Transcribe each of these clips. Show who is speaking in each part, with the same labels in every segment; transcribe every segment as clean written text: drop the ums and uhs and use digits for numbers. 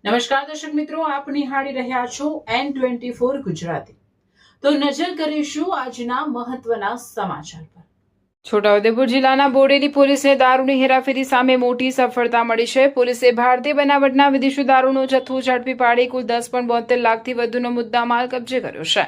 Speaker 1: નમસ્કાર દર્શક મિત્રો, આપ નિહાળી રહ્યા છો N24 ગુજરાતી। તો નજર કરીશું આજના મહત્વના સમાચાર પર। છોટાઉદેપુર જિલ્લાના બોડેલી પોલીસને દારૂની હેરાફેરી સામે મોટી સફળતા મળી છે। પોલીસે ભારતીય બનાવટના વિદેશી દારૂનો જથ્થો ઝડપી પાડી કુલ 10.72 લાખથી વધુનો મુદ્દામાલ કબજે કર્યો છે।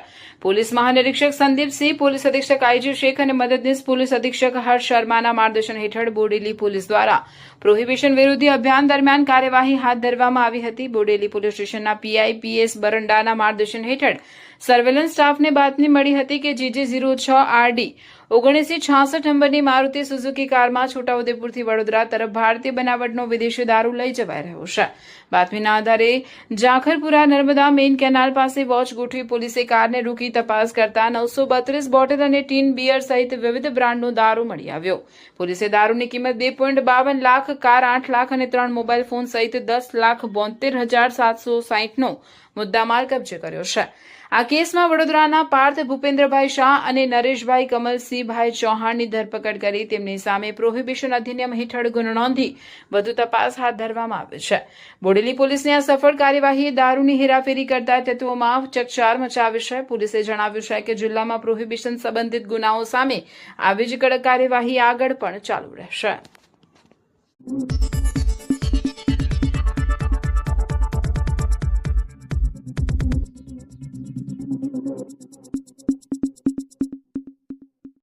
Speaker 1: પોલીસ મહાનિરીક્ષક સંદીપસિંહ, પોલીસ અધિક્ષક આઈજી શેખ અને મદદનીશ પોલીસ અધિક્ષક હર્ષ શર્માના માર્ગદર્શન હેઠળ બોડેલી પોલીસ દ્વારા પ્રોહિબિશન વિરોધી અભિયાન દરમિયાન કાર્યવાહી હાથ ધરવામાં આવી હતી। બોડેલી પોલીસ સ્ટેશનના પીઆઈ પીએસ બરંડાના માર્ગદર્શન હેઠળ સર્વેલન્સ સ્ટાફને બાતમી મળી હતી કે GJ06RD 1966 નંબરની મારુતિ સુઝુકી કારમાં છોટાઉદેપુરથી વડોદરા તરફ ભારતીય બનાવટનો વિદેશી દારૂ લઈ જવાઈ રહ્યો છે। બાતમીના આધારે જાખરપુરા નર્મદા મેઇન કેનાલ પાસે વોચ ગોઠવી પોલીસે કારને રોકી તપાસ કરતા 932 બોટલ અને ટીન બિયર સહિત વિવિધ બ્રાન્ડનો દારૂ મળી આવ્યો। પોલીસે દારૂની કિંમત 2.52 લાખ, કાર 8 લાખ અને 3 મોબાઈલ ફોન સહિત 10,72,760નો મુદ્દામાલ કબજે કર્યો છે। આ કેસમાં વડોદરાના પાર્થ ભૂપેન્દ્રભાઈ શાહ અને નરેશભાઈ કમલસિંહભાઈ ચૌહાણની ધરપકડ કરી તેમની સામે પ્રોહિબિશન અધિનિયમ હેઠળ ગુનો નોંધી વધુ તપાસ હાથ ધરવામાં આવી છે। બોડેલી પોલીસની આ સફળ કાર્યવાહીએ દારૂની હેરાફેરી કરતા તત્વોમાં ચકચાર મચાવી છે। પોલીસે જણાવ્યું છે કે જિલ્લામાં પ્રોહિબિશન સંબંધિત ગુનાઓ સામે આવી જ કડક કાર્યવાહી આગળ પણ ચાલુ રહેશે।